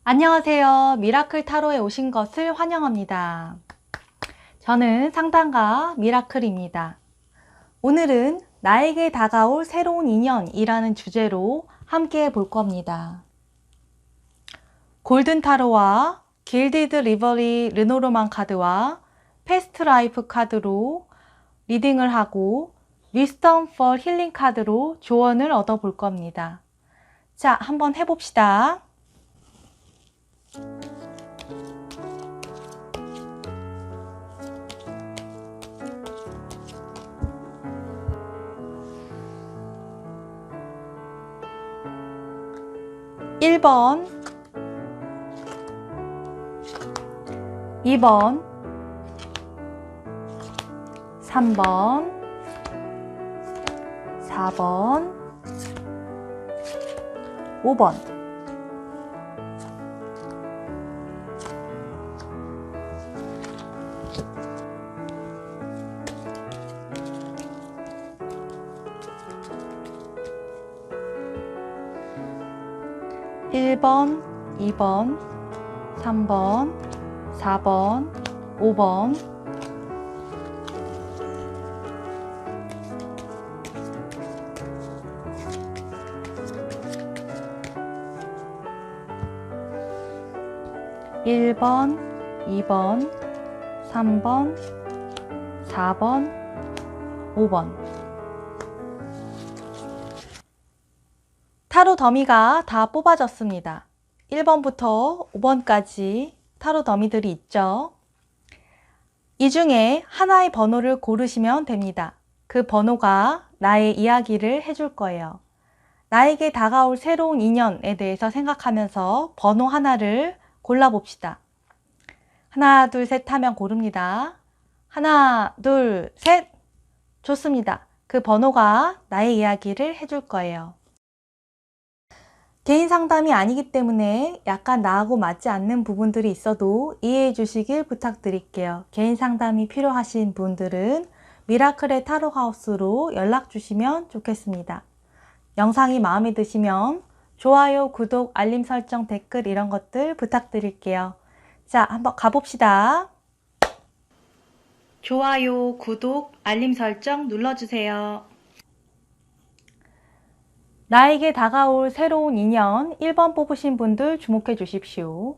안녕하세요. 미라클 타로에 오신 것을 환영합니다. 저는 상담가 미라클입니다. 오늘은 나에게 다가올 새로운 인연이라는 주제로 함께 볼 겁니다. 골든 타로와 길디드 리버리 르노르만 카드와 패스트 라이프 카드로 리딩을 하고 위스덤 펄 힐링 카드로 조언을 얻어 볼 겁니다. 자, 한번 해봅시다. 1번, 2번, 3번, 4번, 5번. 1번, 2번, 3번, 4번, 5번. 1번, 2번, 3번, 4번, 5번. 타로 더미가 다 뽑아졌습니다. 1번부터 5번까지 타로 더미들이 있죠. 이 중에 하나의 번호를 고르시면 됩니다. 그 번호가 나의 이야기를 해줄 거예요. 나에게 다가올 새로운 인연에 대해서 생각하면서 번호 하나를 골라봅시다. 하나, 둘, 셋 하면 고릅니다. 하나, 둘, 셋! 좋습니다. 그 번호가 나의 이야기를 해줄 거예요. 개인 상담이 아니기 때문에 약간 나하고 맞지 않는 부분들이 있어도 이해해 주시길 부탁드릴게요. 개인 상담이 필요하신 분들은 미라클의 타로하우스로 연락 주시면 좋겠습니다. 영상이 마음에 드시면 좋아요, 구독, 알림 설정, 댓글 이런 것들 부탁드릴게요. 자, 한번 가봅시다. 좋아요, 구독, 알림 설정 눌러주세요. 나에게 다가올 새로운 인연 1번 뽑으신 분들 주목해 주십시오.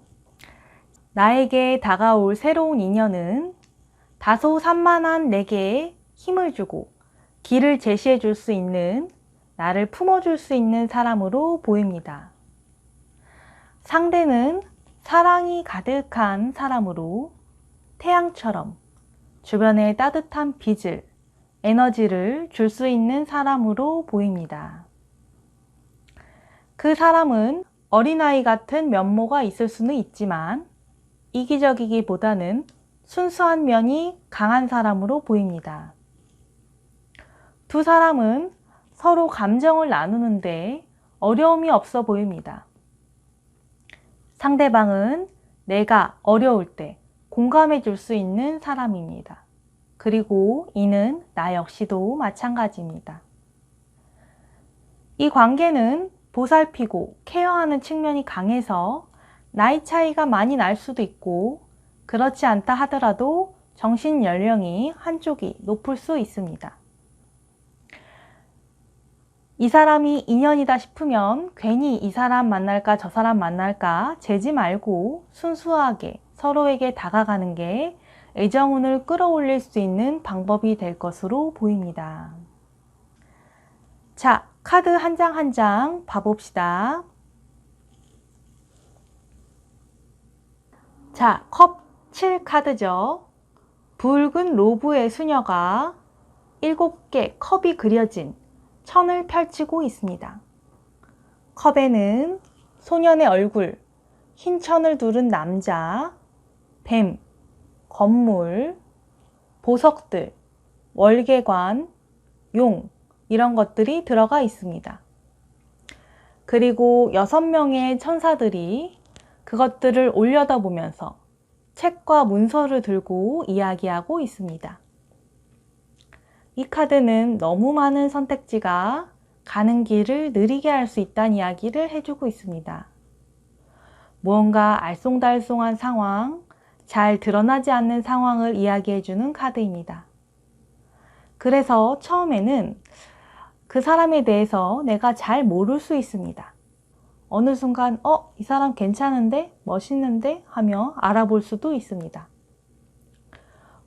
나에게 다가올 새로운 인연은 다소 산만한 내게 힘을 주고 길을 제시해 줄 수 있는, 나를 품어줄 수 있는 사람으로 보입니다. 상대는 사랑이 가득한 사람으로 태양처럼 주변에 따뜻한 빛을, 에너지를 줄 수 있는 사람으로 보입니다. 그 사람은 어린아이 같은 면모가 있을 수는 있지만 이기적이기보다는 순수한 면이 강한 사람으로 보입니다. 두 사람은 서로 감정을 나누는데 어려움이 없어 보입니다. 상대방은 내가 어려울 때 공감해 줄 수 있는 사람입니다. 그리고 이는 나 역시도 마찬가지입니다. 이 관계는 보살피고 케어하는 측면이 강해서 나이 차이가 많이 날 수도 있고, 그렇지 않다 하더라도 정신 연령이 한쪽이 높을 수 있습니다. 이 사람이 인연이다 싶으면 괜히 이 사람 만날까 저 사람 만날까 재지 말고 순수하게 서로에게 다가가는 게 애정운을 끌어올릴 수 있는 방법이 될 것으로 보입니다. 자, 카드 한 장 한 장 봐봅시다. 자, 컵 7 카드죠. 붉은 로브의 수녀가 7개 컵이 그려진 천을 펼치고 있습니다. 컵에는 소년의 얼굴, 흰 천을 두른 남자, 뱀, 건물, 보석들, 월계관, 용, 이런 것들이 들어가 있습니다. 그리고 6명의 천사들이 그것들을 올려다보면서 책과 문서를 들고 이야기하고 있습니다. 이 카드는 너무 많은 선택지가 가는 길을 느리게 할 수 있다는 이야기를 해주고 있습니다. 무언가 알쏭달쏭한 상황, 잘 드러나지 않는 상황을 이야기해주는 카드입니다. 그래서 처음에는 그 사람에 대해서 내가 잘 모를 수 있습니다. 어느 순간 이 사람 괜찮은데? 멋있는데? 하며 알아볼 수도 있습니다.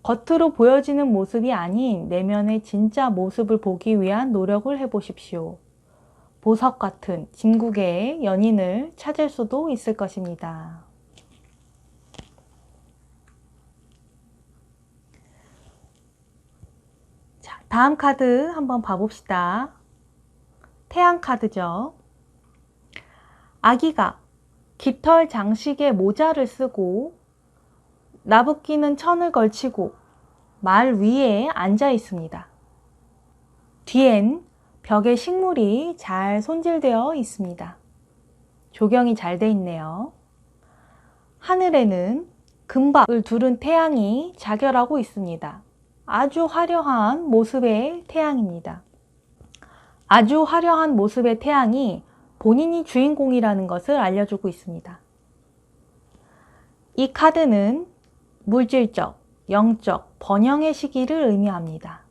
겉으로 보여지는 모습이 아닌 내면의 진짜 모습을 보기 위한 노력을 해보십시오. 보석 같은 진국의 연인을 찾을 수도 있을 것입니다. 자, 다음 카드 한번 봐봅시다. 태양 카드죠. 아기가 깃털 장식의 모자를 쓰고 나부끼는 천을 걸치고 말 위에 앉아 있습니다. 뒤엔 벽에 식물이 잘 손질되어 있습니다. 조경이 잘 돼 있네요. 하늘에는 금박을 두른 태양이 자결하고 있습니다. 아주 화려한 모습의 태양입니다. 아주 화려한 모습의 태양이 본인이 주인공이라는 것을 알려주고 있습니다. 이 카드는 물질적, 영적, 번영의 시기를 의미합니다.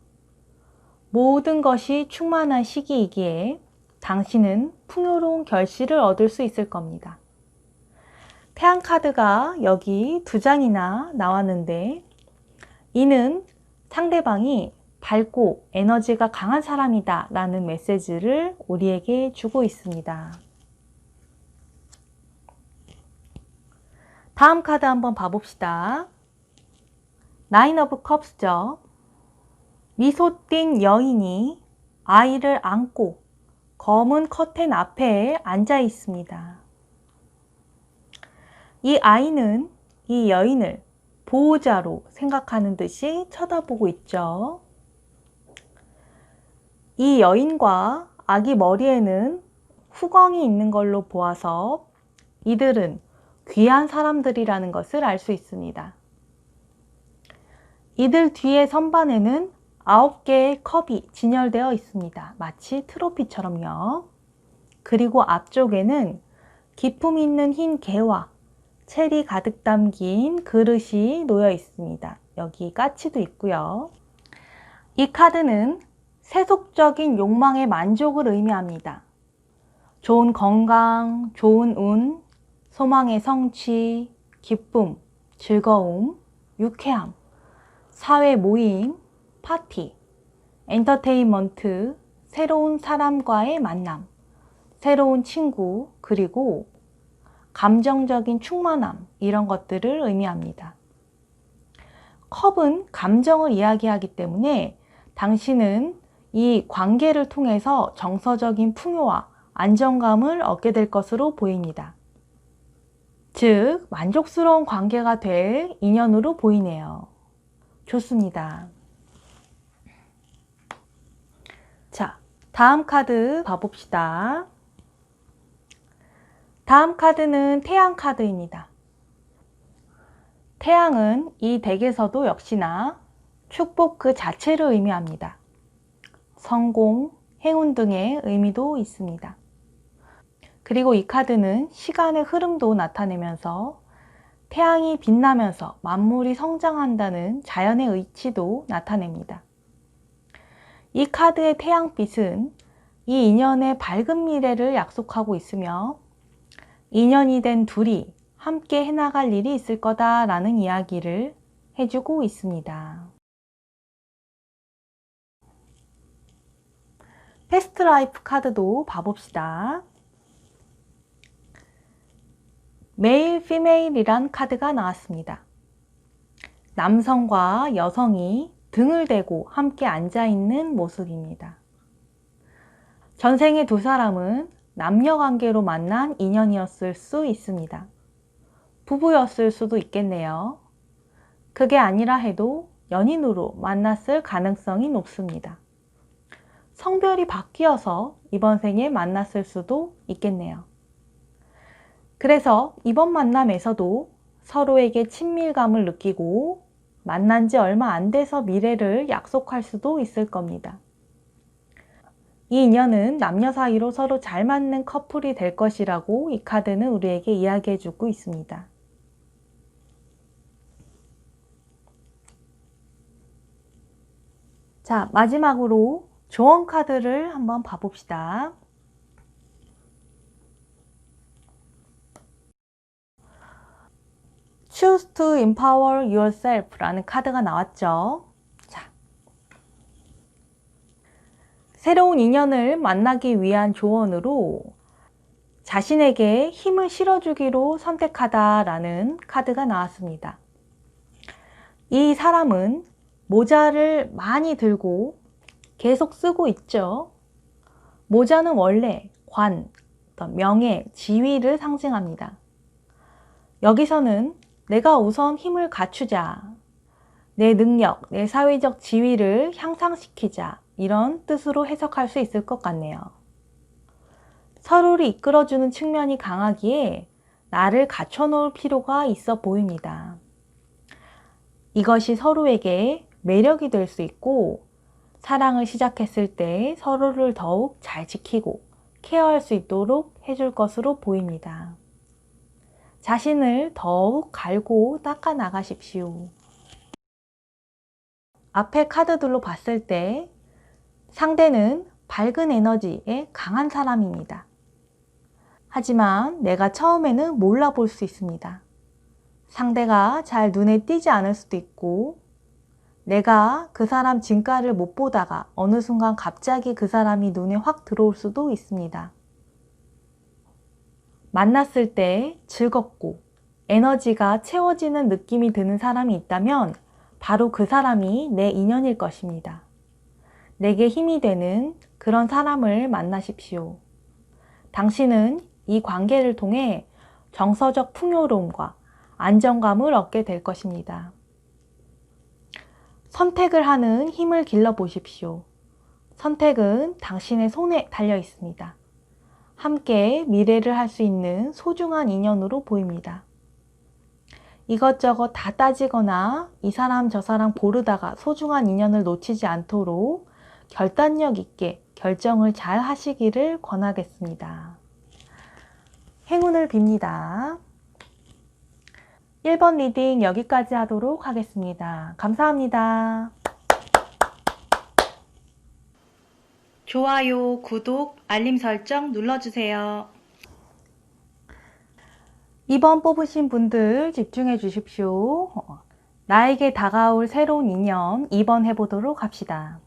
모든 것이 충만한 시기이기에 당신은 풍요로운 결실을 얻을 수 있을 겁니다. 태양 카드가 여기 2장이나 나왔는데 이는 상대방이 밝고 에너지가 강한 사람이다 라는 메시지를 우리에게 주고 있습니다. 다음 카드 한번 봐봅시다. 나인 오브 컵스죠. 미소 띈 여인이 아이를 안고 검은 커튼 앞에 앉아 있습니다. 이 아이는 이 여인을 보호자로 생각하는 듯이 쳐다보고 있죠. 이 여인과 아기 머리에는 후광이 있는 걸로 보아서 이들은 귀한 사람들이라는 것을 알 수 있습니다. 이들 뒤에 선반에는 9개의 컵이 진열되어 있습니다. 마치 트로피처럼요. 그리고 앞쪽에는 기품 있는 흰 개와 체리 가득 담긴 그릇이 놓여 있습니다. 여기 까치도 있고요. 이 카드는 세속적인 욕망의 만족을 의미합니다. 좋은 건강, 좋은 운, 소망의 성취, 기쁨, 즐거움, 유쾌함, 사회 모임, 파티, 엔터테인먼트, 새로운 사람과의 만남, 새로운 친구, 그리고 감정적인 충만함, 이런 것들을 의미합니다. 컵은 감정을 이야기하기 때문에 당신은 이 관계를 통해서 정서적인 풍요와 안정감을 얻게 될 것으로 보입니다. 즉, 만족스러운 관계가 될 인연으로 보이네요. 좋습니다. 자, 다음 카드 봐봅시다. 다음 카드는 태양 카드입니다. 태양은 이 덱에서도 역시나 축복 그 자체를 의미합니다. 성공, 행운 등의 의미도 있습니다. 그리고 이 카드는 시간의 흐름도 나타내면서 태양이 빛나면서 만물이 성장한다는 자연의 의치도 나타냅니다. 이 카드의 태양빛은 이 인연의 밝은 미래를 약속하고 있으며 인연이 된 둘이 함께 해나갈 일이 있을 거다라는 이야기를 해주고 있습니다. 패스트 라이프 카드도 봐봅시다. 메일, 피메일이란 카드가 나왔습니다. 남성과 여성이 등을 대고 함께 앉아있는 모습입니다. 전생의 두 사람은 남녀관계로 만난 인연이었을 수 있습니다. 부부였을 수도 있겠네요. 그게 아니라 해도 연인으로 만났을 가능성이 높습니다. 성별이 바뀌어서 이번 생에 만났을 수도 있겠네요. 그래서 이번 만남에서도 서로에게 친밀감을 느끼고 만난 지 얼마 안 돼서 미래를 약속할 수도 있을 겁니다. 이 인연은 남녀 사이로 서로 잘 맞는 커플이 될 것이라고 이 카드는 우리에게 이야기해주고 있습니다. 자, 마지막으로 조언 카드를 한번 봐봅시다. Choose to empower yourself 라는 카드가 나왔죠. 자, 새로운 인연을 만나기 위한 조언으로 자신에게 힘을 실어주기로 선택하다 라는 카드가 나왔습니다. 이 사람은 모자를 많이 들고 계속 쓰고 있죠. 모자는 원래 관, 명예, 지위를 상징합니다. 여기서는 내가 우선 힘을 갖추자, 내 능력, 내 사회적 지위를 향상시키자 이런 뜻으로 해석할 수 있을 것 같네요. 서로를 이끌어주는 측면이 강하기에 나를 갖춰놓을 필요가 있어 보입니다. 이것이 서로에게 매력이 될 수 있고 사랑을 시작했을 때 서로를 더욱 잘 지키고 케어할 수 있도록 해줄 것으로 보입니다. 자신을 더욱 갈고 닦아 나가십시오. 앞에 카드들로 봤을 때 상대는 밝은 에너지에 강한 사람입니다. 하지만 내가 처음에는 몰라볼 수 있습니다. 상대가 잘 눈에 띄지 않을 수도 있고 내가 그 사람 진가를 못 보다가 어느 순간 갑자기 그 사람이 눈에 확 들어올 수도 있습니다. 만났을 때 즐겁고 에너지가 채워지는 느낌이 드는 사람이 있다면 바로 그 사람이 내 인연일 것입니다. 내게 힘이 되는 그런 사람을 만나십시오. 당신은 이 관계를 통해 정서적 풍요로움과 안정감을 얻게 될 것입니다. 선택을 하는 힘을 길러 보십시오. 선택은 당신의 손에 달려 있습니다. 함께 미래를 할 수 있는 소중한 인연으로 보입니다. 이것저것 다 따지거나 이 사람 저 사람 고르다가 소중한 인연을 놓치지 않도록 결단력 있게 결정을 잘 하시기를 권하겠습니다. 행운을 빕니다. 1번 리딩 여기까지 하도록 하겠습니다. 감사합니다. 좋아요, 구독, 알림 설정 눌러주세요. 2번 뽑으신 분들 집중해 주십시오. 나에게 다가올 새로운 인연 2번 해보도록 합시다.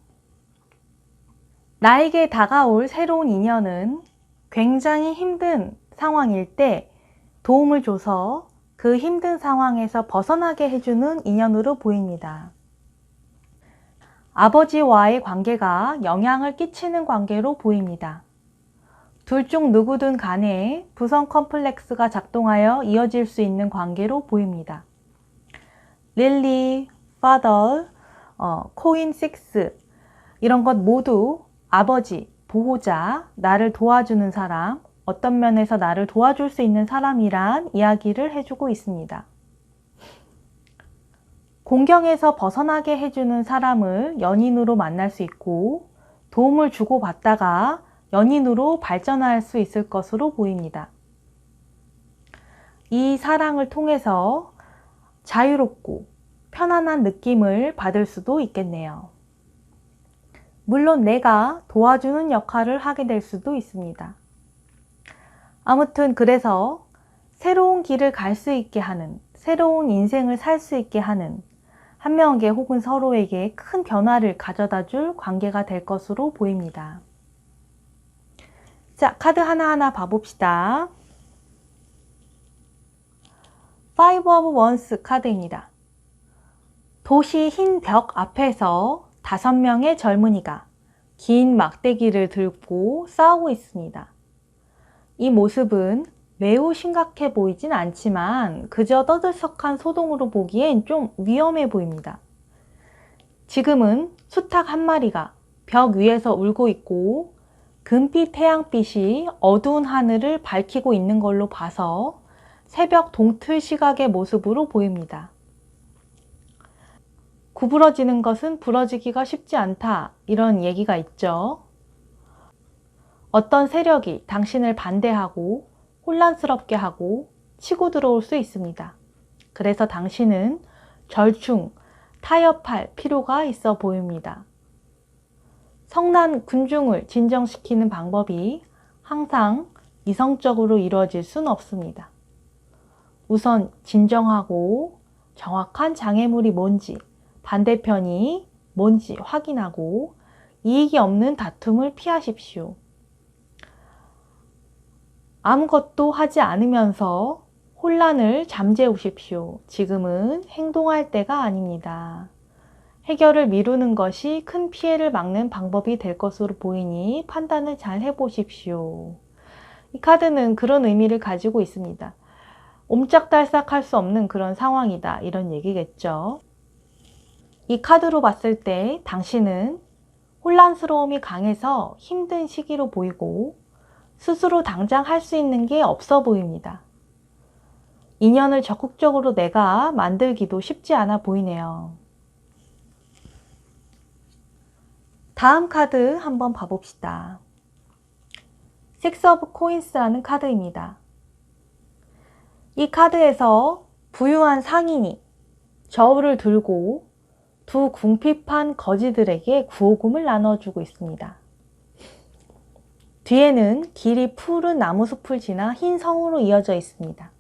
나에게 다가올 새로운 인연은 굉장히 힘든 상황일 때 도움을 줘서 그 힘든 상황에서 벗어나게 해주는 인연으로 보입니다. 아버지와의 관계가 영향을 끼치는 관계로 보입니다. 둘 중 누구든 간에 부성 컴플렉스가 작동하여 이어질 수 있는 관계로 보입니다. 릴리, 파더, 코인 6 이런 것 모두 아버지, 보호자, 나를 도와주는 사람, 어떤 면에서 나를 도와줄 수 있는 사람이란 이야기를 해주고 있습니다. 공경에서 벗어나게 해주는 사람을 연인으로 만날 수 있고 도움을 주고받다가 연인으로 발전할 수 있을 것으로 보입니다. 이 사랑을 통해서 자유롭고 편안한 느낌을 받을 수도 있겠네요. 물론 내가 도와주는 역할을 하게 될 수도 있습니다. 아무튼 그래서 새로운 길을 갈 수 있게 하는, 새로운 인생을 살 수 있게 하는 한 명에게 혹은 서로에게 큰 변화를 가져다 줄 관계가 될 것으로 보입니다. 자, 카드 하나하나 봐봅시다. Five of Wands 카드입니다. 도시 흰 벽 앞에서 5명의 젊은이가 긴 막대기를 들고 싸우고 있습니다. 이 모습은 매우 심각해 보이진 않지만 그저 떠들썩한 소동으로 보기엔 좀 위험해 보입니다. 지금은 수탉 한 마리가 벽 위에서 울고 있고 금빛 태양빛이 어두운 하늘을 밝히고 있는 걸로 봐서 새벽 동틀 시각의 모습으로 보입니다. 구부러지는 것은 부러지기가 쉽지 않다 이런 얘기가 있죠. 어떤 세력이 당신을 반대하고 혼란스럽게 하고 치고 들어올 수 있습니다. 그래서 당신은 절충, 타협할 필요가 있어 보입니다. 성난 군중을 진정시키는 방법이 항상 이성적으로 이루어질 수는 없습니다. 우선 진정하고 정확한 장애물이 뭔지, 반대편이 뭔지 확인하고 이익이 없는 다툼을 피하십시오. 아무것도 하지 않으면서 혼란을 잠재우십시오. 지금은 행동할 때가 아닙니다. 해결을 미루는 것이 큰 피해를 막는 방법이 될 것으로 보이니 판단을 잘 해보십시오. 이 카드는 그런 의미를 가지고 있습니다. 옴짝달싹할 수 없는 그런 상황이다, 이런 얘기겠죠. 이 카드로 봤을 때 당신은 혼란스러움이 강해서 힘든 시기로 보이고 스스로 당장 할 수 있는 게 없어 보입니다. 인연을 적극적으로 내가 만들기도 쉽지 않아 보이네요. 다음 카드 한번 봐봅시다. 식스 오브 코인스라는 카드입니다. 이 카드에서 부유한 상인이 저울을 들고 두 궁핍한 거지들에게 구호금을 나눠주고 있습니다. 뒤에는 길이 푸른 나무숲을 지나 흰 성으로 이어져 있습니다.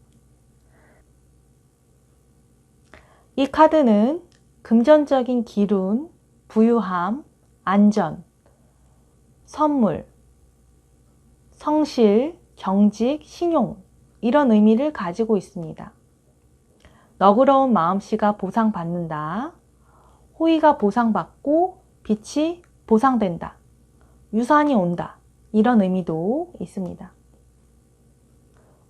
이 카드는 금전적인 기운, 부유함, 안전, 선물, 성실, 정직, 신용 이런 의미를 가지고 있습니다. 너그러운 마음씨가 보상받는다. 호의가 보상받고 빛이 보상된다. 유산이 온다. 이런 의미도 있습니다.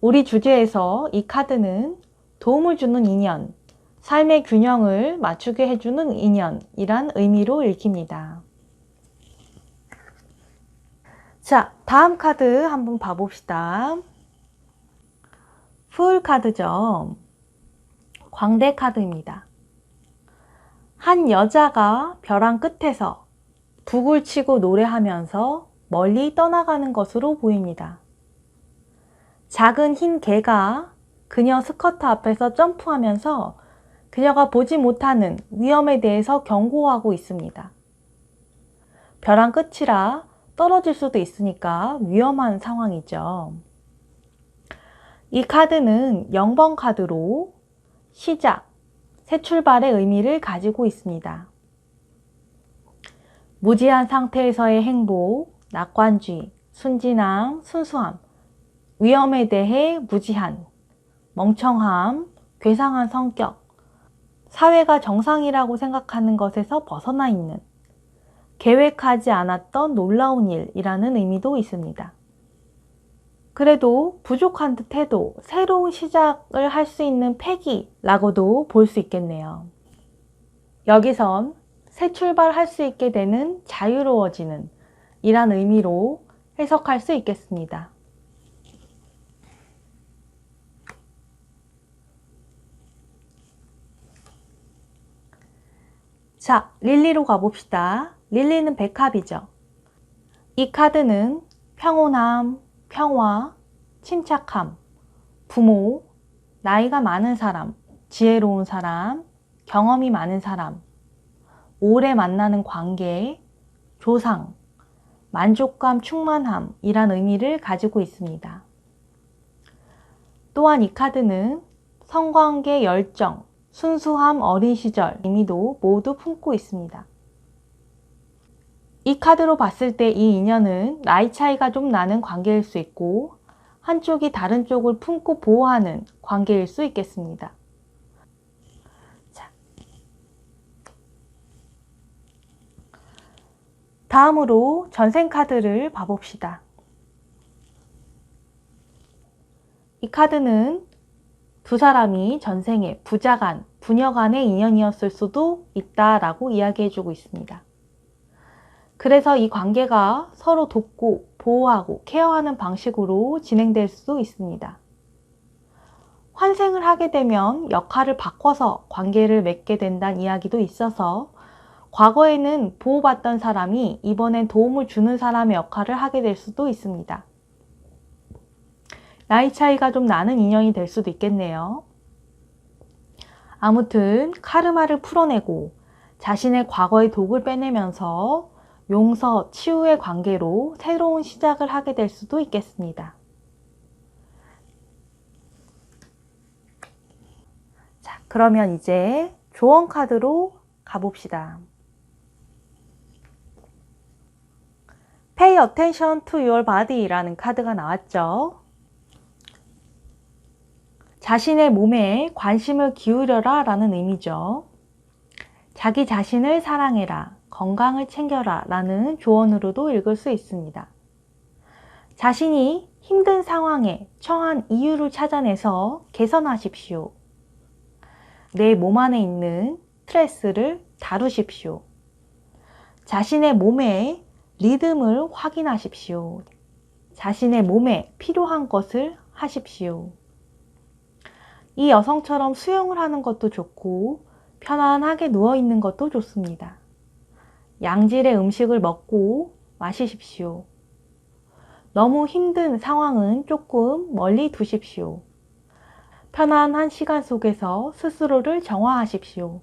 우리 주제에서 이 카드는 도움을 주는 인연, 삶의 균형을 맞추게 해주는 인연이란 의미로 읽힙니다. 자, 다음 카드 한번 봐봅시다. 풀 카드죠. 광대 카드입니다. 한 여자가 벼랑 끝에서 북을 치고 노래하면서 멀리 떠나가는 것으로 보입니다. 작은 흰 개가 그녀 스커트 앞에서 점프하면서 그녀가 보지 못하는 위험에 대해서 경고하고 있습니다. 벼랑 끝이라 떨어질 수도 있으니까 위험한 상황이죠. 이 카드는 0번 카드로 시작, 새 출발의 의미를 가지고 있습니다. 무지한 상태에서의 행복, 낙관주의, 순진함, 순수함, 위험에 대해 무지한, 멍청함, 괴상한 성격, 사회가 정상이라고 생각하는 것에서 벗어나 있는, 계획하지 않았던 놀라운 일이라는 의미도 있습니다. 그래도 부족한 듯해도 새로운 시작을 할 수 있는 패기라고도 볼 수 있겠네요. 여기선 새 출발할 수 있게 되는 자유로워지는 이란 의미로 해석할 수 있겠습니다. 자, 릴리로 가봅시다. 릴리는 백합이죠. 이 카드는 평온함, 평화, 침착함, 부모, 나이가 많은 사람, 지혜로운 사람, 경험이 많은 사람, 오래 만나는 관계, 조상, 만족감, 충만함이란 의미를 가지고 있습니다. 또한 이 카드는 성관계 열정, 순수함, 어린 시절 의미도 모두 품고 있습니다. 이 카드로 봤을 때 이 인연은 나이 차이가 좀 나는 관계일 수 있고 한쪽이 다른 쪽을 품고 보호하는 관계일 수 있겠습니다. 자, 다음으로 전생 카드를 봐봅시다. 이 카드는 두 사람이 전생에 부자간, 부녀간의 인연이었을 수도 있다라고 이야기해주고 있습니다. 그래서 이 관계가 서로 돕고 보호하고 케어하는 방식으로 진행될 수도 있습니다. 환생을 하게 되면 역할을 바꿔서 관계를 맺게 된다는 이야기도 있어서 과거에는 보호받던 사람이 이번엔 도움을 주는 사람의 역할을 하게 될 수도 있습니다. 나이 차이가 좀 나는 인연이 될 수도 있겠네요. 아무튼 카르마를 풀어내고 자신의 과거의 독을 빼내면서 용서, 치유의 관계로 새로운 시작을 하게 될 수도 있겠습니다. 자, 그러면 이제 조언 카드로 가봅시다. Pay attention to your body라는 카드가 나왔죠. 자신의 몸에 관심을 기울여라 라는 의미죠. 자기 자신을 사랑해라, 건강을 챙겨라 라는 조언으로도 읽을 수 있습니다. 자신이 힘든 상황에 처한 이유를 찾아내서 개선하십시오. 내 몸 안에 있는 스트레스를 다루십시오. 자신의 몸의 리듬을 확인하십시오. 자신의 몸에 필요한 것을 하십시오. 이 여성처럼 수영을 하는 것도 좋고 편안하게 누워있는 것도 좋습니다. 양질의 음식을 먹고 마시십시오. 너무 힘든 상황은 조금 멀리 두십시오. 편안한 시간 속에서 스스로를 정화하십시오.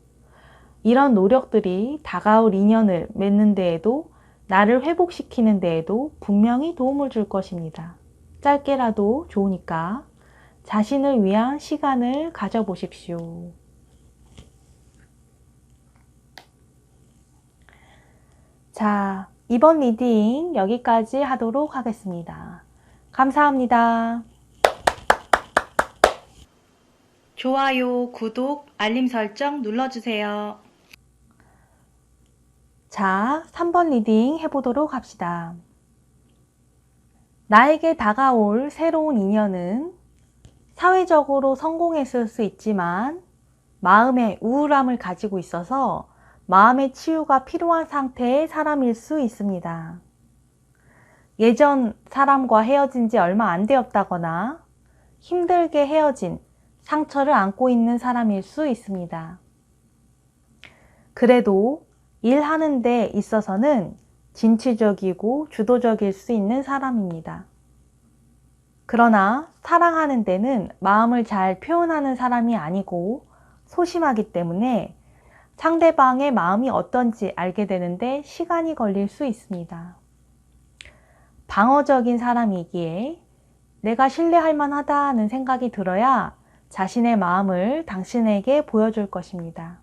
이런 노력들이 다가올 인연을 맺는 데에도 나를 회복시키는 데에도 분명히 도움을 줄 것입니다. 짧게라도 좋으니까 자신을 위한 시간을 가져보십시오. 자, 이번 리딩 여기까지 하도록 하겠습니다. 감사합니다. 좋아요, 구독, 알림 설정 눌러주세요. 자, 3번 리딩 해보도록 합시다. 나에게 다가올 새로운 인연은 사회적으로 성공했을 수 있지만 마음의 우울함을 가지고 있어서 마음의 치유가 필요한 상태의 사람일 수 있습니다. 예전 사람과 헤어진 지 얼마 안 되었다거나 힘들게 헤어진 상처를 안고 있는 사람일 수 있습니다. 그래도 일하는 데 있어서는 진취적이고 주도적일 수 있는 사람입니다. 그러나 사랑하는 데는 마음을 잘 표현하는 사람이 아니고 소심하기 때문에 상대방의 마음이 어떤지 알게 되는데 시간이 걸릴 수 있습니다. 방어적인 사람이기에 내가 신뢰할 만하다는 생각이 들어야 자신의 마음을 당신에게 보여줄 것입니다.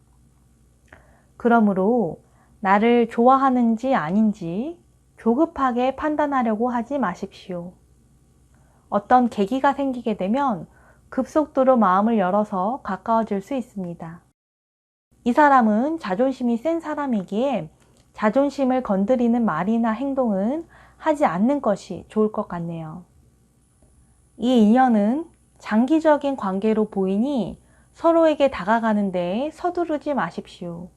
그러므로 나를 좋아하는지 아닌지 조급하게 판단하려고 하지 마십시오. 어떤 계기가 생기게 되면 급속도로 마음을 열어서 가까워질 수 있습니다. 이 사람은 자존심이 센 사람이기에 자존심을 건드리는 말이나 행동은 하지 않는 것이 좋을 것 같네요. 이 인연은 장기적인 관계로 보이니 서로에게 다가가는 데 서두르지 마십시오.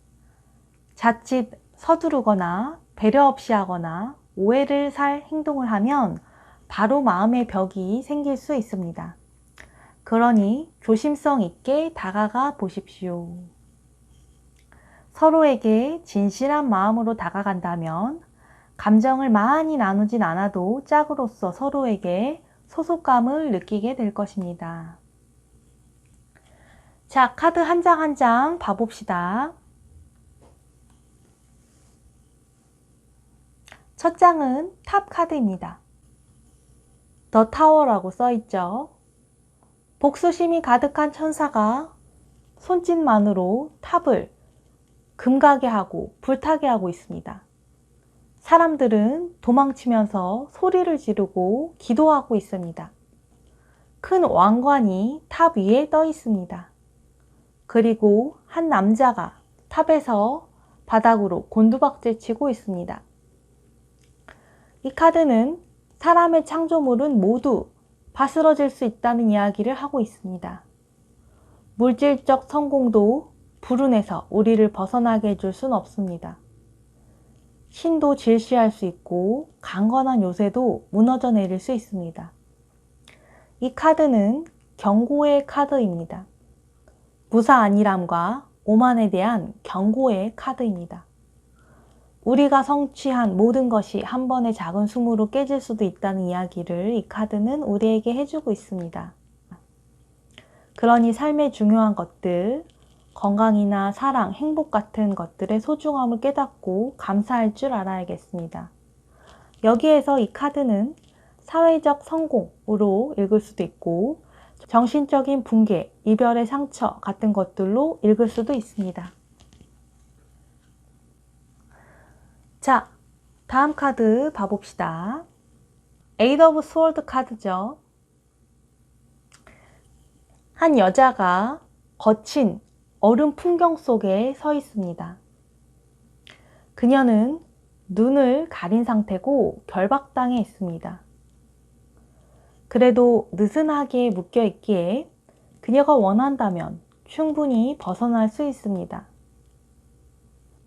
자칫 서두르거나 배려 없이 하거나 오해를 살 행동을 하면 바로 마음의 벽이 생길 수 있습니다. 그러니 조심성 있게 다가가 보십시오. 서로에게 진실한 마음으로 다가간다면 감정을 많이 나누진 않아도 짝으로서 서로에게 소속감을 느끼게 될 것입니다. 자, 카드 한 장 한 장 봐봅시다. 첫 장은 탑 카드입니다. 더 타워라고 써있죠. 복수심이 가득한 천사가 손짓만으로 탑을 금가게 하고 불타게 하고 있습니다. 사람들은 도망치면서 소리를 지르고 기도하고 있습니다. 큰 왕관이 탑 위에 떠 있습니다. 그리고 한 남자가 탑에서 바닥으로 곤두박질 치고 있습니다. 이 카드는 사람의 창조물은 모두 바스러질 수 있다는 이야기를 하고 있습니다. 물질적 성공도 불운에서 우리를 벗어나게 해줄 수는 없습니다. 신도 질시할 수 있고 강건한 요새도 무너져 내릴 수 있습니다. 이 카드는 경고의 카드입니다. 무사 안일함과 오만에 대한 경고의 카드입니다. 우리가 성취한 모든 것이 한 번의 작은 숨으로 깨질 수도 있다는 이야기를 이 카드는 우리에게 해주고 있습니다. 그러니 삶의 중요한 것들, 건강이나 사랑, 행복 같은 것들의 소중함을 깨닫고 감사할 줄 알아야겠습니다. 여기에서 이 카드는 사회적 성공으로 읽을 수도 있고 정신적인 붕괴, 이별의 상처 같은 것들로 읽을 수도 있습니다. 자, 다음 카드 봐봅시다. 에이드 오브 스워드 카드죠. 한 여자가 거친 얼음 풍경 속에 서 있습니다. 그녀는 눈을 가린 상태고 결박당해 있습니다. 그래도 느슨하게 묶여 있기에 그녀가 원한다면 충분히 벗어날 수 있습니다.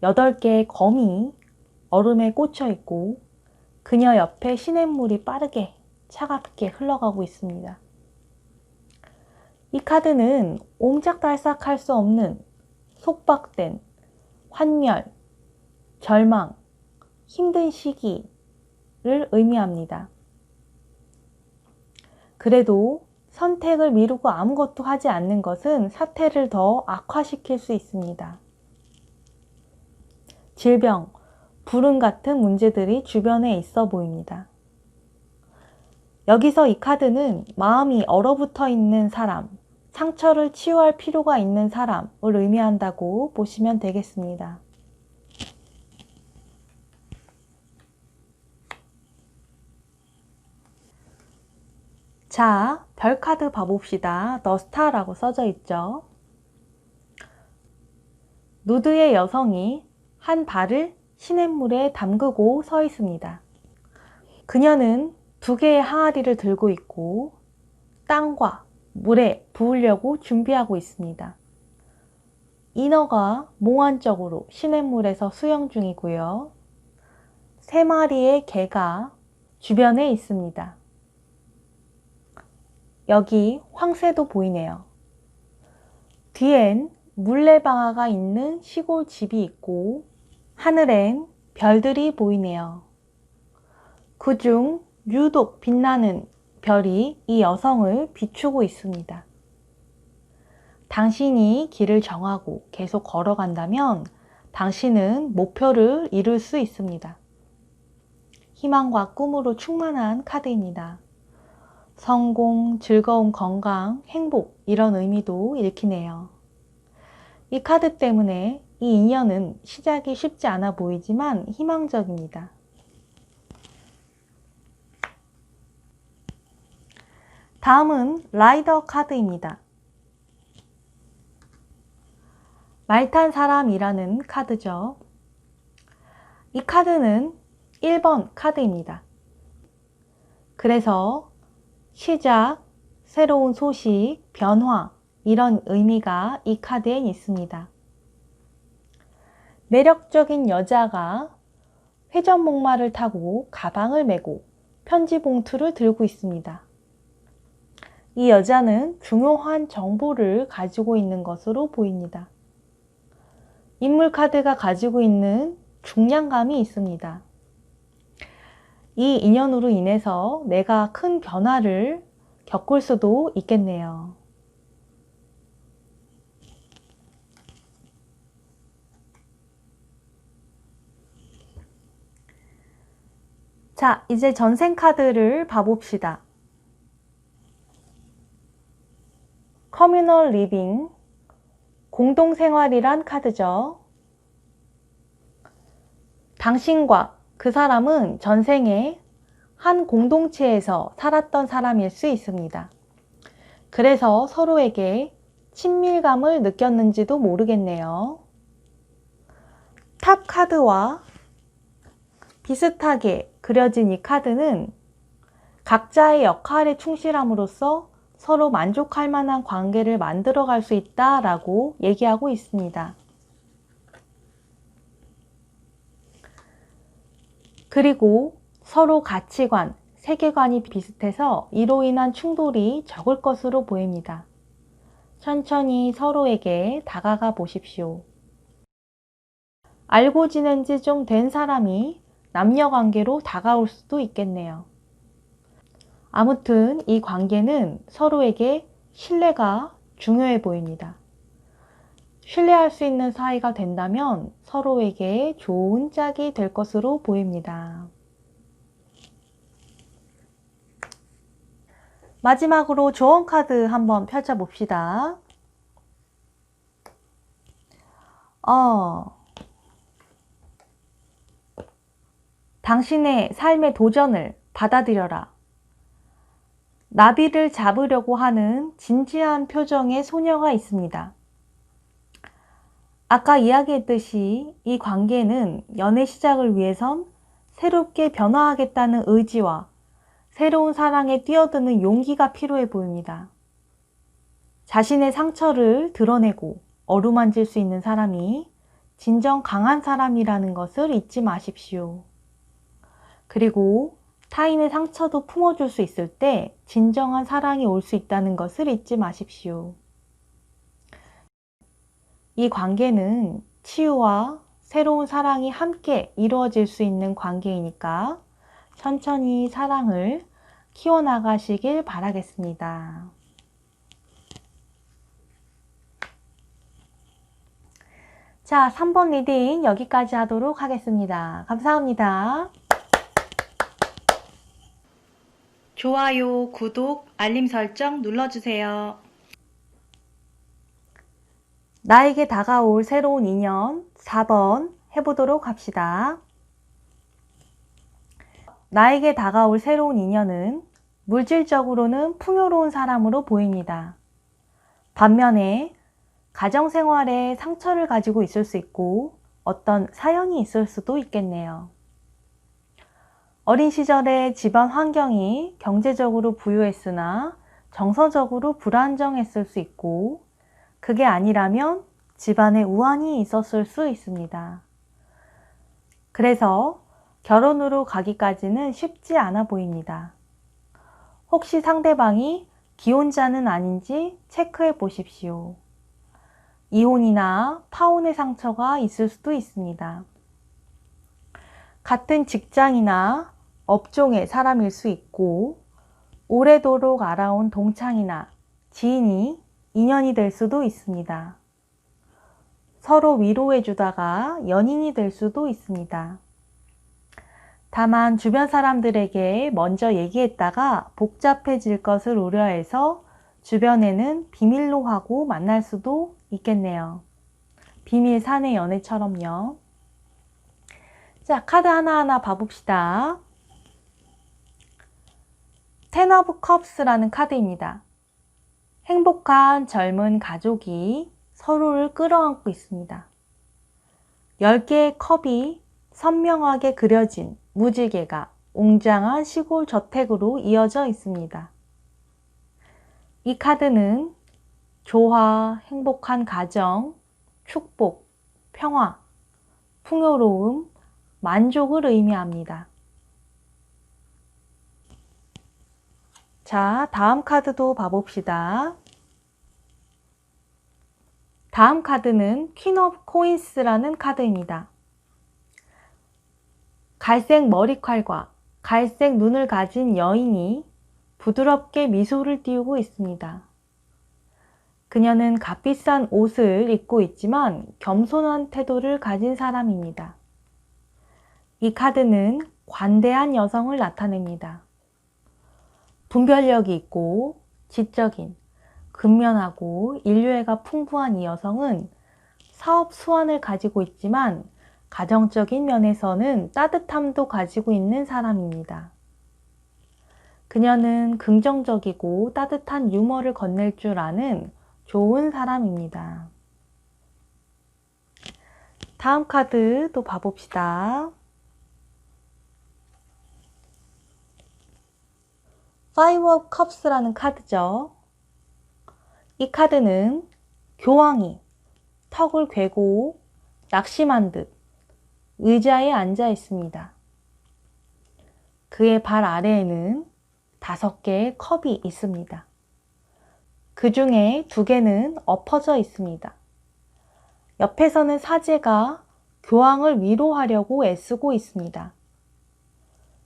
8개의 검이 얼음에 꽂혀 있고 그녀 옆에 시냇물이 빠르게 차갑게 흘러가고 있습니다. 이 카드는 옴짝달싹할 수 없는 속박된 환멸, 절망, 힘든 시기를 의미합니다. 그래도 선택을 미루고 아무것도 하지 않는 것은 사태를 더 악화시킬 수 있습니다. 질병, 불운 같은 문제들이 주변에 있어 보입니다. 여기서 이 카드는 마음이 얼어붙어 있는 사람, 상처를 치유할 필요가 있는 사람을 의미한다고 보시면 되겠습니다. 자, 별 카드 봐봅시다. The Star라고 써져 있죠. 누드의 여성이 한 발을 시냇물에 담그고 서 있습니다. 그녀는 2개의 항아리를 들고 있고 땅과 물에 부으려고 준비하고 있습니다. 인어가 몽환적으로 시냇물에서 수영 중이고요. 3마리의 개가 주변에 있습니다. 여기 황새도 보이네요. 뒤엔 물레방아가 있는 시골 집이 있고 하늘엔 별들이 보이네요. 그중 유독 빛나는 별이 이 여성을 비추고 있습니다. 당신이 길을 정하고 계속 걸어간다면 당신은 목표를 이룰 수 있습니다. 희망과 꿈으로 충만한 카드입니다. 성공, 즐거움, 건강, 행복 이런 의미도 읽히네요. 이 카드 때문에 이 인연은 시작이 쉽지 않아 보이지만 희망적입니다. 다음은 라이더 카드입니다. 말 탄 사람이라는 카드죠. 이 카드는 1번 카드입니다. 그래서 시작, 새로운 소식, 변화 이런 의미가 이 카드엔 있습니다. 매력적인 여자가 회전목마를 타고 가방을 메고 편지 봉투를 들고 있습니다. 이 여자는 중요한 정보를 가지고 있는 것으로 보입니다. 인물 카드가 가지고 있는 중량감이 있습니다. 이 인연으로 인해서 내가 큰 변화를 겪을 수도 있겠네요. 자, 이제 전생 카드를 봐봅시다. 커뮤널 리빙, 공동생활이란 카드죠. 당신과 그 사람은 전생에 한 공동체에서 살았던 사람일 수 있습니다. 그래서 서로에게 친밀감을 느꼈는지도 모르겠네요. 탑 카드와 비슷하게 그려진 이 카드는 각자의 역할에 충실함으로써 서로 만족할 만한 관계를 만들어갈 수 있다라고 얘기하고 있습니다. 그리고 서로 가치관, 세계관이 비슷해서 이로 인한 충돌이 적을 것으로 보입니다. 천천히 서로에게 다가가 보십시오. 알고 지낸 지 좀 된 사람이 남녀 관계로 다가올 수도 있겠네요. 아무튼 이 관계는 서로에게 신뢰가 중요해 보입니다. 신뢰할 수 있는 사이가 된다면 서로에게 좋은 짝이 될 것으로 보입니다. 마지막으로 조언 카드 한번 펼쳐봅시다. 당신의 삶의 도전을 받아들여라. 나비를 잡으려고 하는 진지한 표정의 소녀가 있습니다. 아까 이야기했듯이 이 관계는 연애 시작을 위해선 새롭게 변화하겠다는 의지와 새로운 사랑에 뛰어드는 용기가 필요해 보입니다. 자신의 상처를 드러내고 어루만질 수 있는 사람이 진정 강한 사람이라는 것을 잊지 마십시오. 그리고 타인의 상처도 품어줄 수 있을 때 진정한 사랑이 올 수 있다는 것을 잊지 마십시오. 이 관계는 치유와 새로운 사랑이 함께 이루어질 수 있는 관계이니까 천천히 사랑을 키워나가시길 바라겠습니다. 자, 3번 리딩 여기까지 하도록 하겠습니다. 감사합니다. 좋아요, 구독, 알림 설정 눌러주세요. 나에게 다가올 새로운 인연 4번 해보도록 합시다. 나에게 다가올 새로운 인연은 물질적으로는 풍요로운 사람으로 보입니다. 반면에 가정생활에 상처를 가지고 있을 수 있고 어떤 사연이 있을 수도 있겠네요. 어린 시절에 집안 환경이 경제적으로 부유했으나 정서적으로 불안정했을 수 있고 그게 아니라면 집안에 우환이 있었을 수 있습니다. 그래서 결혼으로 가기까지는 쉽지 않아 보입니다. 혹시 상대방이 기혼자는 아닌지 체크해 보십시오. 이혼이나 파혼의 상처가 있을 수도 있습니다. 같은 직장이나 업종의 사람일 수 있고 오래도록 알아온 동창이나 지인이 인연이 될 수도 있습니다. 서로 위로해 주다가 연인이 될 수도 있습니다. 다만 주변 사람들에게 먼저 얘기했다가 복잡해질 것을 우려해서 주변에는 비밀로 하고 만날 수도 있겠네요. 비밀 사내 연애처럼요. 자, 카드 하나하나 봐봅시다. 텐 오브 컵스라는 카드입니다. 행복한 젊은 가족이 서로를 끌어안고 있습니다. 10개의 컵이 선명하게 그려진 무지개가 웅장한 시골 저택으로 이어져 있습니다. 이 카드는 조화, 행복한 가정, 축복, 평화, 풍요로움, 만족을 의미합니다. 자, 다음 카드도 봐봅시다. 다음 카드는 퀸 오브 코인스라는 카드입니다. 갈색 머리칼과 갈색 눈을 가진 여인이 부드럽게 미소를 띄우고 있습니다. 그녀는 값비싼 옷을 입고 있지만 겸손한 태도를 가진 사람입니다. 이 카드는 관대한 여성을 나타냅니다. 분별력이 있고 지적인, 근면하고 인류애가 풍부한 이 여성은 사업 수완을 가지고 있지만 가정적인 면에서는 따뜻함도 가지고 있는 사람입니다. 그녀는 긍정적이고 따뜻한 유머를 건넬 줄 아는 좋은 사람입니다. 다음 카드 또 봐봅시다. Five of Cups라는 카드죠. 이 카드는 교황이 턱을 괴고 낙심한 듯 의자에 앉아 있습니다. 그의 발 아래에는 5개의 컵이 있습니다. 그 중에 2개는 엎어져 있습니다. 옆에서는 사제가 교황을 위로하려고 애쓰고 있습니다.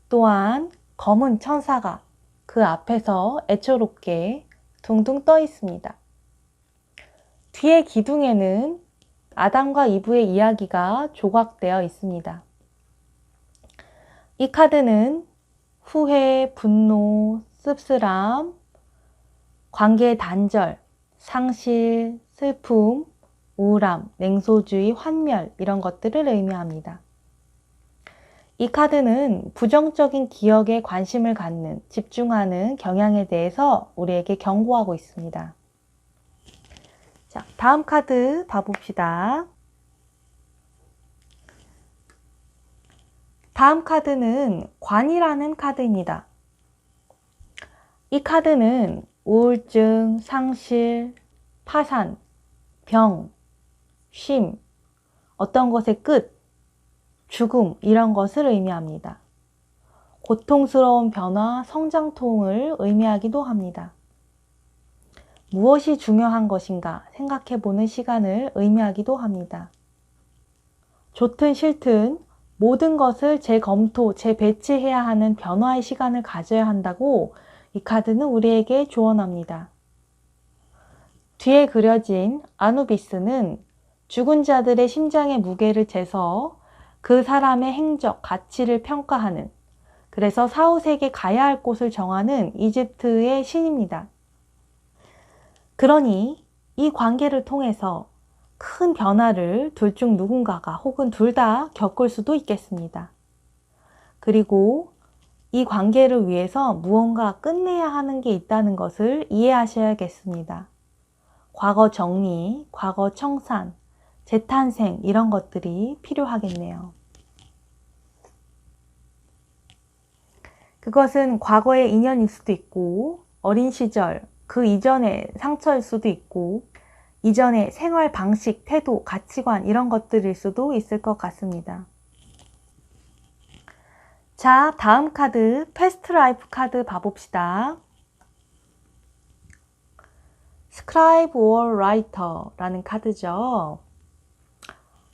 또한 검은 천사가 그 앞에서 애처롭게 둥둥 떠 있습니다. 뒤에 기둥에는 아담과 이브의 이야기가 조각되어 있습니다. 이 카드는 후회, 분노, 씁쓸함, 관계의 단절, 상실, 슬픔, 우울함, 냉소주의, 환멸 이런 것들을 의미합니다. 이 카드는 부정적인 기억에 관심을 갖는, 집중하는 경향에 대해서 우리에게 경고하고 있습니다. 자, 다음 카드 봐봅시다. 다음 카드는 관이라는 카드입니다. 이 카드는 우울증, 상실, 파산, 병, 쉼, 어떤 것의 끝, 죽음 이런 것을 의미합니다. 고통스러운 변화, 성장통을 의미하기도 합니다. 무엇이 중요한 것인가 생각해보는 시간을 의미하기도 합니다. 좋든 싫든 모든 것을 재검토, 재배치해야 하는 변화의 시간을 가져야 한다고 이 카드는 우리에게 조언합니다. 뒤에 그려진 아누비스는 죽은 자들의 심장의 무게를 재서 그 사람의 행적, 가치를 평가하는, 그래서 사후세계 가야 할 곳을 정하는 이집트의 신입니다. 그러니 이 관계를 통해서 큰 변화를 둘 중 누군가가 혹은 둘 다 겪을 수도 있겠습니다. 그리고 이 관계를 위해서 무언가 끝내야 하는 게 있다는 것을 이해하셔야겠습니다. 과거 정리, 과거 청산, 재탄생 이런 것들이 필요하겠네요. 그것은 과거의 인연일 수도 있고 어린 시절, 그 이전의 상처일 수도 있고 이전의 생활 방식, 태도, 가치관 이런 것들일 수도 있을 것 같습니다. 자, 다음 카드 패스트 라이프 카드 봐봅시다. 스크라이브 or 라이터라는 카드죠.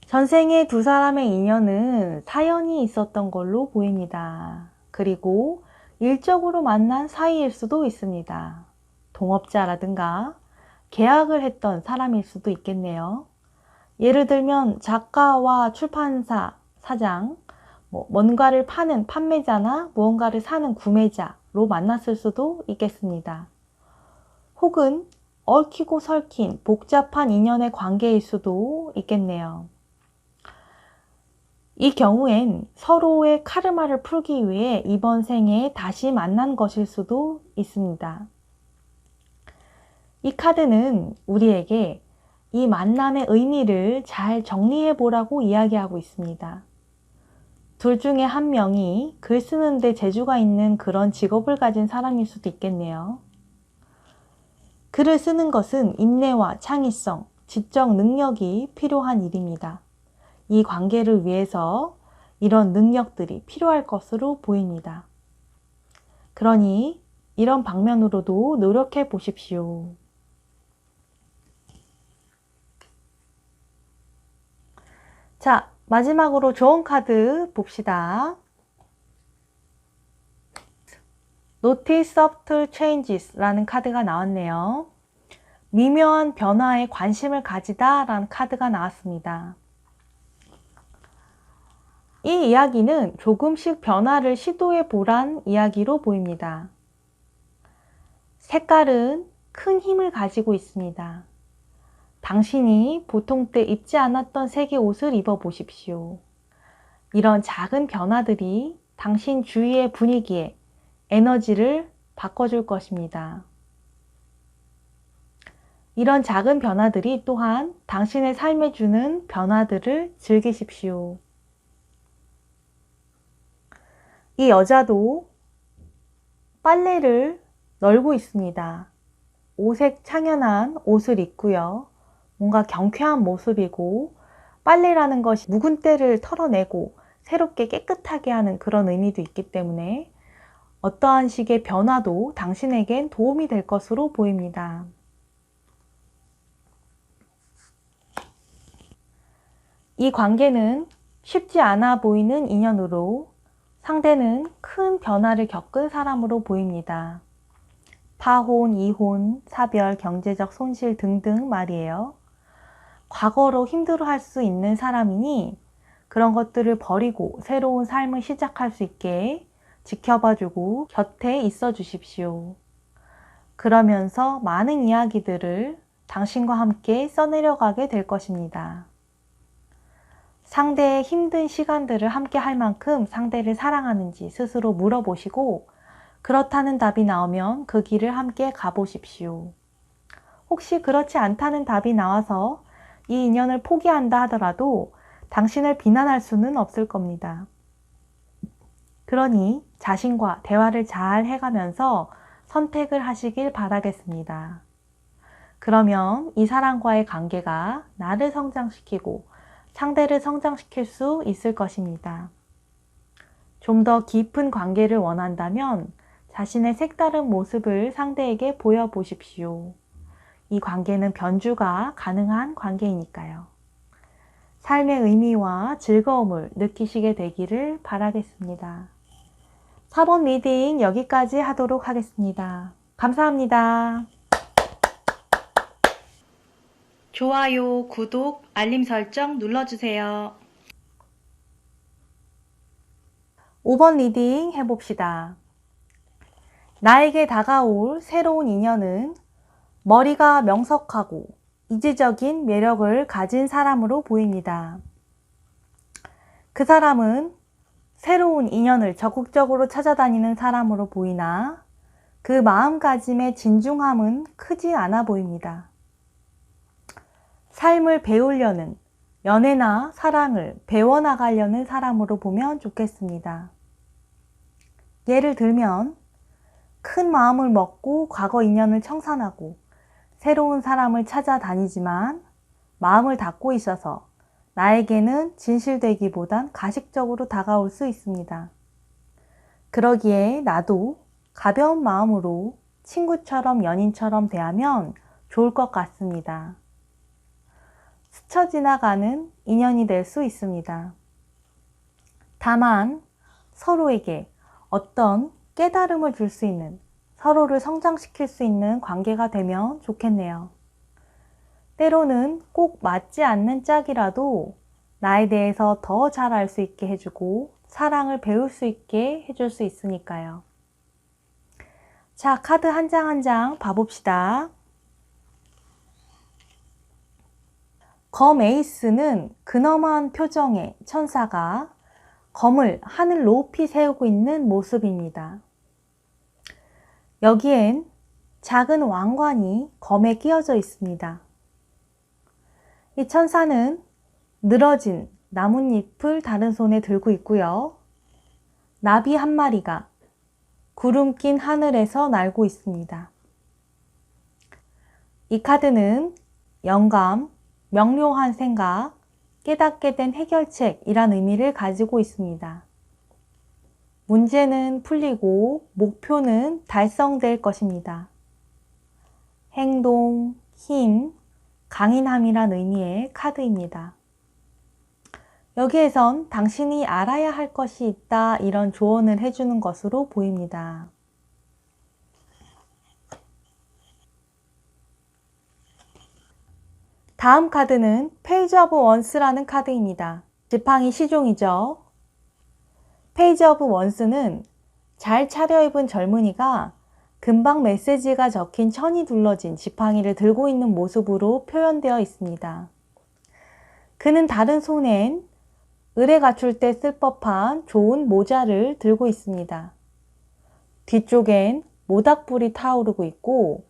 전생에 두 사람의 인연은 사연이 있었던 걸로 보입니다. 그리고 일적으로 만난 사이일 수도 있습니다. 동업자라든가 계약을 했던 사람일 수도 있겠네요. 예를 들면 작가와 출판사 사장, 뭔가를 파는 판매자나 무언가를 사는 구매자로 만났을 수도 있겠습니다. 혹은 얽히고 설킨 복잡한 인연의 관계일 수도 있겠네요. 이 경우엔 서로의 카르마를 풀기 위해 이번 생에 다시 만난 것일 수도 있습니다. 이 카드는 우리에게 이 만남의 의미를 잘 정리해 보라고 이야기하고 있습니다. 둘 중에 한 명이 글 쓰는데 재주가 있는 그런 직업을 가진 사람일 수도 있겠네요. 글을 쓰는 것은 인내와 창의성, 지적 능력이 필요한 일입니다. 이 관계를 위해서 이런 능력들이 필요할 것으로 보입니다. 그러니 이런 방면으로도 노력해 보십시오. 자, 마지막으로 좋은 카드 봅시다. Notice Subtle Changes 라는 카드가 나왔네요. 미묘한 변화에 관심을 가지다 라는 카드가 나왔습니다. 이 이야기는 조금씩 변화를 시도해 보란 이야기로 보입니다. 색깔은 큰 힘을 가지고 있습니다. 당신이 보통 때 입지 않았던 색의 옷을 입어 보십시오. 이런 작은 변화들이 당신 주위의 분위기에 에너지를 바꿔줄 것입니다. 이런 작은 변화들이 또한 당신의 삶에 주는 변화들을 즐기십시오. 이 여자도 빨래를 널고 있습니다. 오색 창연한 옷을 입고요. 뭔가 경쾌한 모습이고 빨래라는 것이 묵은 때를 털어내고 새롭게 깨끗하게 하는 그런 의미도 있기 때문에 어떠한 식의 변화도 당신에겐 도움이 될 것으로 보입니다. 이 관계는 쉽지 않아 보이는 인연으로 상대는 큰 변화를 겪은 사람으로 보입니다. 파혼, 이혼, 사별, 경제적 손실 등등 말이에요. 과거로 힘들어할 수 있는 사람이니 그런 것들을 버리고 새로운 삶을 시작할 수 있게 지켜봐주고 곁에 있어 주십시오. 그러면서 많은 이야기들을 당신과 함께 써내려가게 될 것입니다. 상대의 힘든 시간들을 함께 할 만큼 상대를 사랑하는지 스스로 물어보시고 그렇다는 답이 나오면 그 길을 함께 가보십시오. 혹시 그렇지 않다는 답이 나와서 이 인연을 포기한다 하더라도 당신을 비난할 수는 없을 겁니다. 그러니 자신과 대화를 잘 해가면서 선택을 하시길 바라겠습니다. 그러면 이 사람과의 관계가 나를 성장시키고 상대를 성장시킬 수 있을 것입니다. 좀 더 깊은 관계를 원한다면 자신의 색다른 모습을 상대에게 보여보십시오. 이 관계는 변주가 가능한 관계이니까요. 삶의 의미와 즐거움을 느끼시게 되기를 바라겠습니다. 4번 리딩 여기까지 하도록 하겠습니다. 감사합니다. 좋아요, 구독, 알림 설정 눌러주세요. 5번 리딩 해봅시다. 나에게 다가올 새로운 인연은 머리가 명석하고 이지적인 매력을 가진 사람으로 보입니다. 그 사람은 새로운 인연을 적극적으로 찾아다니는 사람으로 보이나 그 마음가짐의 진중함은 크지 않아 보입니다. 삶을 배우려는, 연애나 사랑을 배워나가려는 사람으로 보면 좋겠습니다. 예를 들면 큰 마음을 먹고 과거 인연을 청산하고 새로운 사람을 찾아다니지만 마음을 닫고 있어서 나에게는 진실되기보단 가식적으로 다가올 수 있습니다. 그러기에 나도 가벼운 마음으로 친구처럼 연인처럼 대하면 좋을 것 같습니다. 스쳐 지나가는 인연이 될 수 있습니다. 다만 서로에게 어떤 깨달음을 줄 수 있는, 서로를 성장시킬 수 있는 관계가 되면 좋겠네요. 때로는 꼭 맞지 않는 짝이라도 나에 대해서 더 잘 알 수 있게 해주고 사랑을 배울 수 있게 해줄 수 있으니까요. 자, 카드 한 장 한 장 봐봅시다. 검 에이스는 근엄한 표정의 천사가 검을 하늘 높이 세우고 있는 모습입니다. 여기엔 작은 왕관이 검에 끼어져 있습니다. 이 천사는 늘어진 나뭇잎을 다른 손에 들고 있고요. 나비 한 마리가 구름 낀 하늘에서 날고 있습니다. 이 카드는 영감, 명료한 생각, 깨닫게 된 해결책이란 의미를 가지고 있습니다. 문제는 풀리고 목표는 달성될 것입니다. 행동, 힘, 강인함이란 의미의 카드입니다. 여기에선 당신이 알아야 할 것이 있다 이런 조언을 해주는 것으로 보입니다. 다음 카드는 페이지 오브 원스라는 카드입니다. 지팡이 시종이죠. 페이지 오브 원스는 잘 차려입은 젊은이가 금방 메시지가 적힌 천이 둘러진 지팡이를 들고 있는 모습으로 표현되어 있습니다. 그는 다른 손엔 을에 갖출 때 쓸 법한 좋은 모자를 들고 있습니다. 뒤쪽엔 모닥불이 타오르고 있고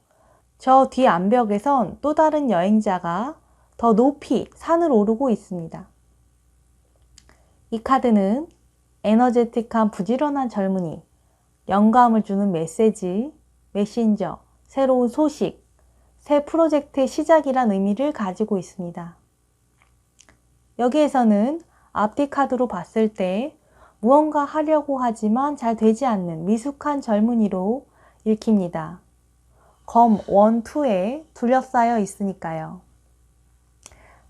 저 뒤 암벽에선 또 다른 여행자가 더 높이 산을 오르고 있습니다. 이 카드는 에너제틱한 부지런한 젊은이, 영감을 주는 메시지, 메신저, 새로운 소식, 새 프로젝트의 시작이란 의미를 가지고 있습니다. 여기에서는 앞뒤 카드로 봤을 때 무언가 하려고 하지만 잘 되지 않는 미숙한 젊은이로 읽힙니다. 검 1, 2에 둘러싸여 있으니까요.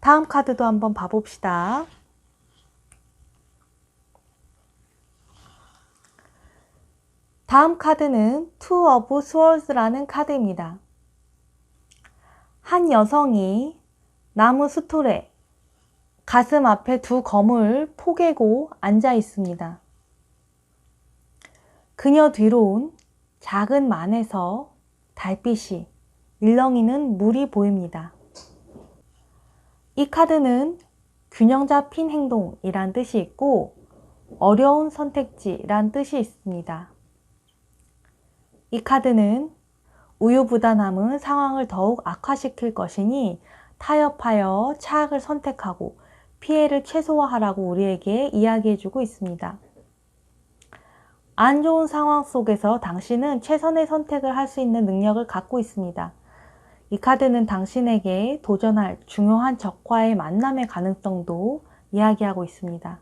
다음 카드도 한번 봐봅시다. 다음 카드는 Two of Swords라는 카드입니다. 한 여성이 나무 스톨에 가슴 앞에 두 검을 포개고 앉아 있습니다. 그녀 뒤로는 작은 만에서 달빛이 일렁이는 물이 보입니다. 이 카드는 균형 잡힌 행동이란 뜻이 있고 어려운 선택지란 뜻이 있습니다. 이 카드는 우유부단함은 상황을 더욱 악화시킬 것이니 타협하여 차악을 선택하고 피해를 최소화하라고 우리에게 이야기해주고 있습니다. 안 좋은 상황 속에서 당신은 최선의 선택을 할 수 있는 능력을 갖고 있습니다. 이 카드는 당신에게 도전할 중요한 적과의 만남의 가능성도 이야기하고 있습니다.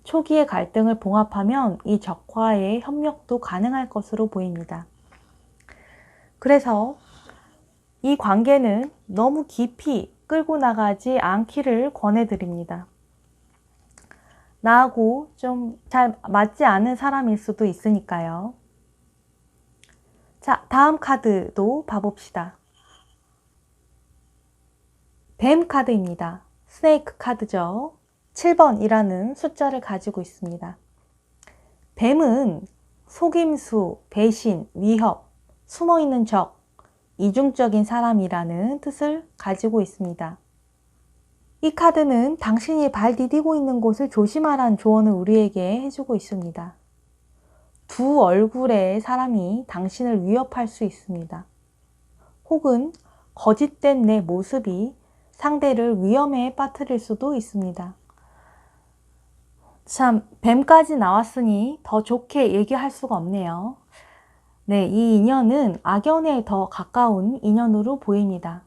초기의 갈등을 봉합하면 이 적과의 협력도 가능할 것으로 보입니다. 그래서 이 관계는 너무 깊이 끌고 나가지 않기를 권해드립니다. 나하고 좀 잘 맞지 않은 사람일 수도 있으니까요. 자, 다음 카드도 봐봅시다. 뱀 카드입니다. 스네이크 카드죠. 7번이라는 숫자를 가지고 있습니다. 뱀은 속임수, 배신, 위협, 숨어있는 적, 이중적인 사람이라는 뜻을 가지고 있습니다. 이 카드는 당신이 발 디디고 있는 곳을 조심하라는 조언을 우리에게 해주고 있습니다. 두 얼굴의 사람이 당신을 위협할 수 있습니다. 혹은 거짓된 내 모습이 상대를 위험에 빠뜨릴 수도 있습니다. 참, 뱀까지 나왔으니 더 좋게 얘기할 수가 없네요. 네, 이 인연은 악연에 더 가까운 인연으로 보입니다.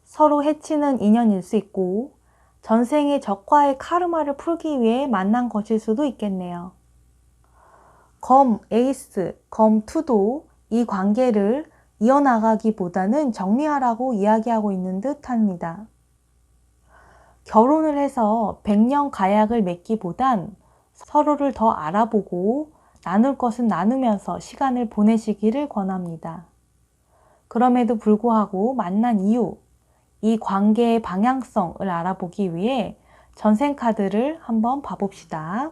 서로 해치는 인연일 수 있고 전생의 적과의 카르마를 풀기 위해 만난 것일 수도 있겠네요. 검, 에이스, 검, 투도 이 관계를 이어나가기보다는 정리하라고 이야기하고 있는 듯 합니다. 결혼을 해서 백년 가약을 맺기보단 서로를 더 알아보고 나눌 것은 나누면서 시간을 보내시기를 권합니다. 그럼에도 불구하고 만난 이유, 이 관계의 방향성을 알아보기 위해 전생 카드를 한번 봐봅시다.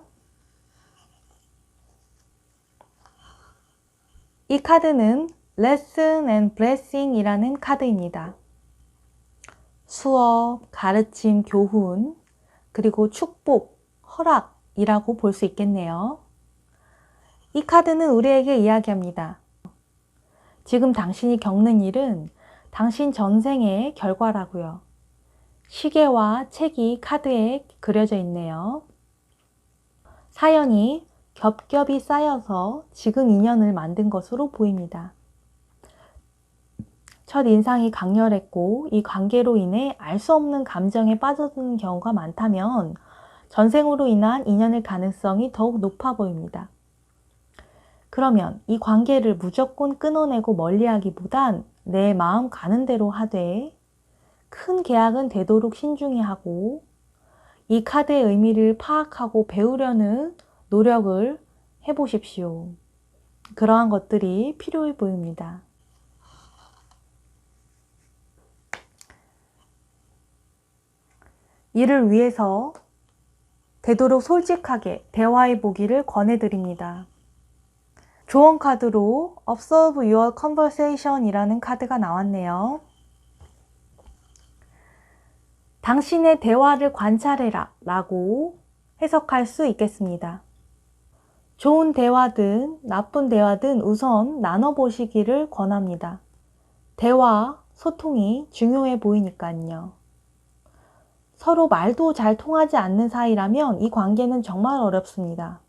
이 카드는 Lesson and Blessing 이라는 카드입니다. 수업, 가르침, 교훈, 그리고 축복, 허락이라고 볼 수 있겠네요. 이 카드는 우리에게 이야기합니다. 지금 당신이 겪는 일은 당신 전생의 결과라고요. 시계와 책이 카드에 그려져 있네요. 사연이 겹겹이 쌓여서 지금 인연을 만든 것으로 보입니다. 첫 인상이 강렬했고 이 관계로 인해 알 수 없는 감정에 빠져드는 경우가 많다면 전생으로 인한 인연의 가능성이 더욱 높아 보입니다. 그러면 이 관계를 무조건 끊어내고 멀리하기보단 내 마음 가는 대로 하되 큰 계약은 되도록 신중히 하고 이 카드의 의미를 파악하고 배우려는 노력을 해보십시오. 그러한 것들이 필요해 보입니다. 이를 위해서 되도록 솔직하게 대화해 보기를 권해드립니다. 조언 카드로 Observe Your Conversation 이라는 카드가 나왔네요. 당신의 대화를 관찰해라 라고 해석할 수 있겠습니다. 좋은 대화든 나쁜 대화든 우선 나눠보시기를 권합니다. 대화, 소통이 중요해 보이니까요. 서로 말도 잘 통하지 않는 사이라면 이 관계는 정말 어렵습니다.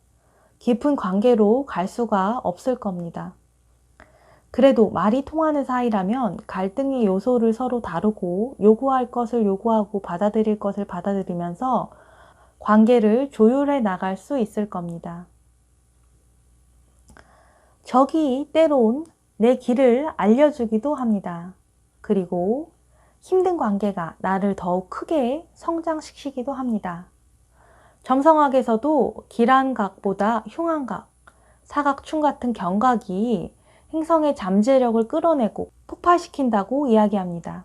깊은 관계로 갈 수가 없을 겁니다. 그래도 말이 통하는 사이라면 갈등의 요소를 서로 다루고 요구할 것을 요구하고 받아들일 것을 받아들이면서 관계를 조율해 나갈 수 있을 겁니다. 적이 때론 내 길을 알려주기도 합니다. 그리고 힘든 관계가 나를 더욱 크게 성장시키기도 합니다. 점성학에서도 기란각보다 흉한각, 사각충 같은 경각이 행성의 잠재력을 끌어내고 폭발시킨다고 이야기합니다.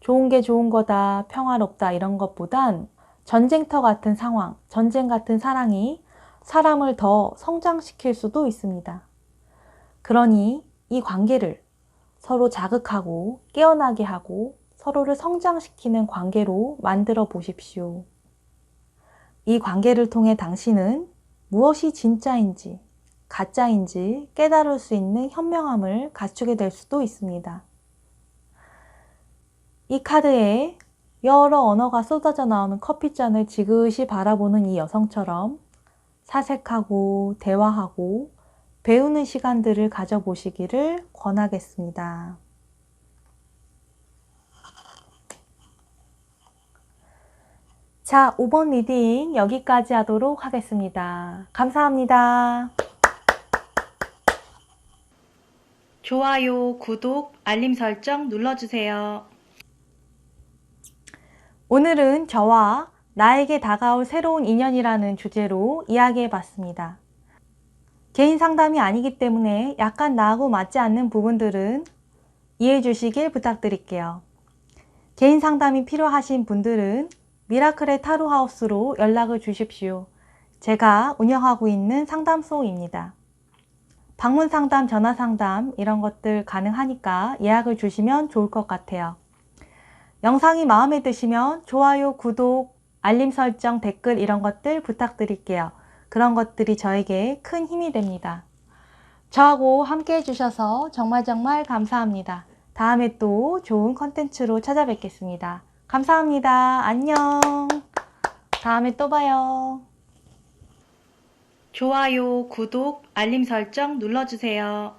좋은 게 좋은 거다, 평화롭다 이런 것보단 전쟁터 같은 상황, 전쟁 같은 사랑이 사람을 더 성장시킬 수도 있습니다. 그러니 이 관계를 서로 자극하고 깨어나게 하고 서로를 성장시키는 관계로 만들어 보십시오. 이 관계를 통해 당신은 무엇이 진짜인지, 가짜인지 깨달을 수 있는 현명함을 갖추게 될 수도 있습니다. 이 카드에 여러 언어가 쏟아져 나오는 커피잔을 지그시 바라보는 이 여성처럼 사색하고 대화하고 배우는 시간들을 가져보시기를 권하겠습니다. 자, 5번 리딩 여기까지 하도록 하겠습니다. 감사합니다. 좋아요, 구독, 알림 설정 눌러주세요. 오늘은 저와 나에게 다가올 새로운 인연이라는 주제로 이야기해 봤습니다. 개인 상담이 아니기 때문에 약간 나하고 맞지 않는 부분들은 이해해 주시길 부탁드릴게요. 개인 상담이 필요하신 분들은 미라클의 타로하우스로 연락을 주십시오. 제가 운영하고 있는 상담소입니다. 방문 상담, 전화 상담 이런 것들 가능하니까 예약을 주시면 좋을 것 같아요. 영상이 마음에 드시면 좋아요, 구독, 알림 설정, 댓글 이런 것들 부탁드릴게요. 그런 것들이 저에게 큰 힘이 됩니다. 저하고 함께 해주셔서 정말 감사합니다. 다음에 또 좋은 컨텐츠로 찾아뵙겠습니다. 감사합니다. 안녕. 다음에 또 봐요. 좋아요, 구독, 알림 설정 눌러주세요.